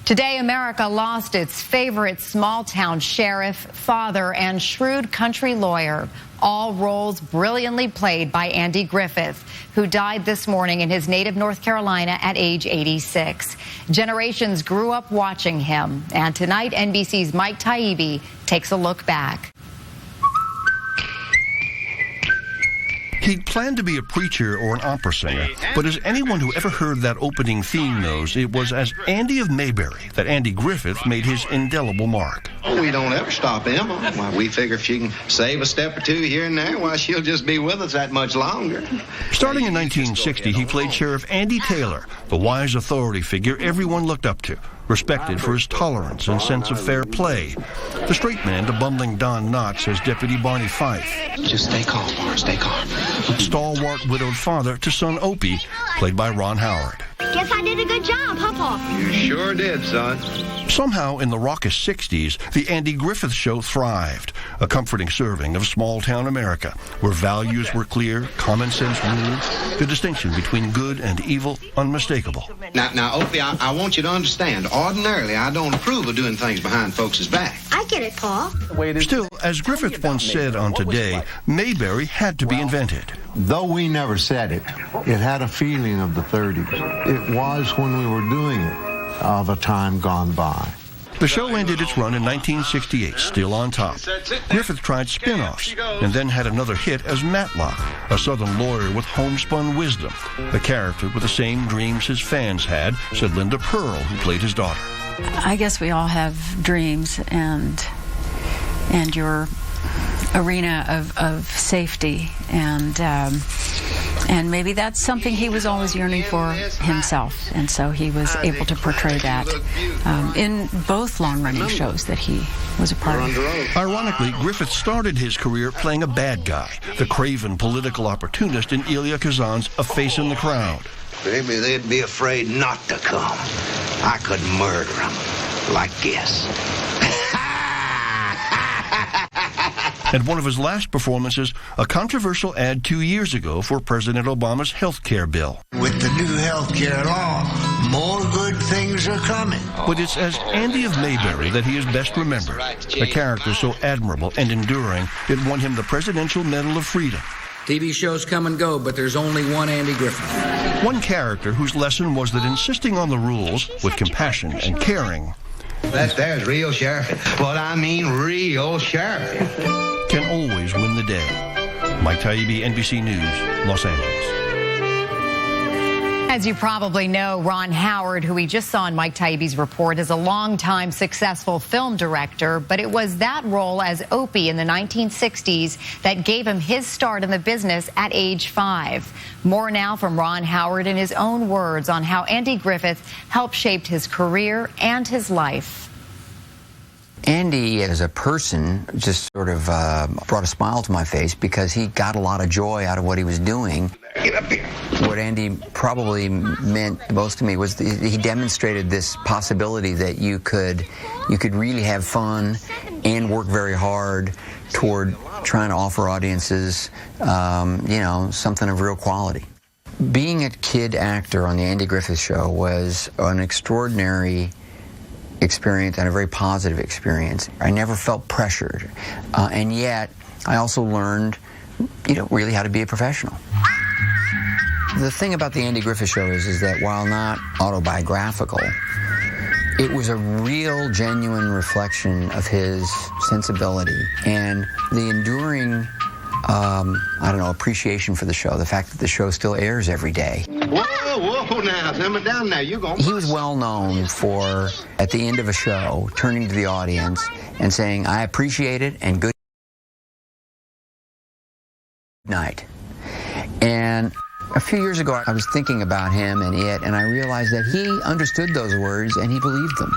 Today, America lost its favorite small-town sheriff, father, and shrewd country lawyer, all roles brilliantly played by Andy Griffith, who died this morning in his native North Carolina at age 86. Generations grew up watching him, and tonight NBC's Mike Taibbi takes a look back. He'd planned to be a preacher or an opera singer, but as anyone who ever heard that opening theme knows, it was as Andy of Mayberry that Andy Griffith made his indelible mark. We don't ever stop Emma. Why, we figure if she can save a step or two here and there, why, she'll just be with us that much longer. Starting in 1960, he played Sheriff Andy Taylor, the wise authority figure everyone looked up to, respected for his tolerance and sense of fair play. The straight man to bumbling Don Knotts as Deputy Barney Fife. Just stay calm, Lawrence, stay calm. Stalwart widowed father to son Opie, played by Ron Howard. Guess I did a good job, huh, Pa? You sure did, son. Somehow, in the raucous 60s, the Andy Griffith Show thrived, a comforting serving of small-town America, where values were clear, common sense ruled, the distinction between good and evil unmistakable. Now, Opie, I want you to understand, ordinarily, I don't approve of doing things behind folks' back. I get it, Pa. Still, as Griffith once said on Today, Mayberry had to be invented. Though we never said it, it had a feeling of the 30s. It was, when we were doing it, of a time gone by. The show ended its run in 1968, still on top. Griffith tried spin-offs, and then had another hit as Matlock, a Southern lawyer with homespun wisdom, the character with the same dreams his fans had, said Linda Pearl, who played his daughter. I guess we all have dreams, and your arena of safety, and maybe that's something he was always yearning for himself, and so he was able to portray that in both long-running shows that he was a part of. Ironically, Griffith started his career playing a bad guy, the craven political opportunist in Elia Kazan's A Face in the Crowd. Maybe they'd be afraid not to come. I could murder them like this. And one of his last performances, a controversial ad 2 years ago for President Obama's health care bill. With the new health care law, more good things are coming. But it's as Andy of Mayberry that he is best remembered, a character so admirable and enduring it won him the Presidential Medal of Freedom. TV shows come and go, but there's only one Andy Griffith. One character whose lesson was that insisting on the rules with compassion and caring. There's real sheriff. What I mean, real sheriff. Can always win the day. Mike Taibbi, NBC News, Los Angeles. As you probably know, Ron Howard, who we just saw in Mike Taibbi's report, is a longtime successful film director, but it was that role as Opie in the 1960s that gave him his start in the business at age 5. More now from Ron Howard in his own words on how Andy Griffith helped shape his career and his life. Andy, as a person, just sort of brought a smile to my face because he got a lot of joy out of what he was doing. What Andy probably meant most to me was he demonstrated this possibility that you could really have fun and work very hard toward trying to offer audiences, something of real quality. Being a kid actor on the Andy Griffith Show was an extraordinary experience and a very positive experience. I never felt pressured, and yet I also learned, really how to be a professional. The thing about the Andy Griffith Show is that while not autobiographical, it was a real, genuine reflection of his sensibility and the enduring, appreciation for the show, the fact that the show still airs every day. Whoa, now, simmer down now, you gonna... He was well known for, at the end of a show, turning to the audience and saying, I appreciate it, and good night. And a few years ago, I was thinking about him and I realized that he understood those words and he believed them.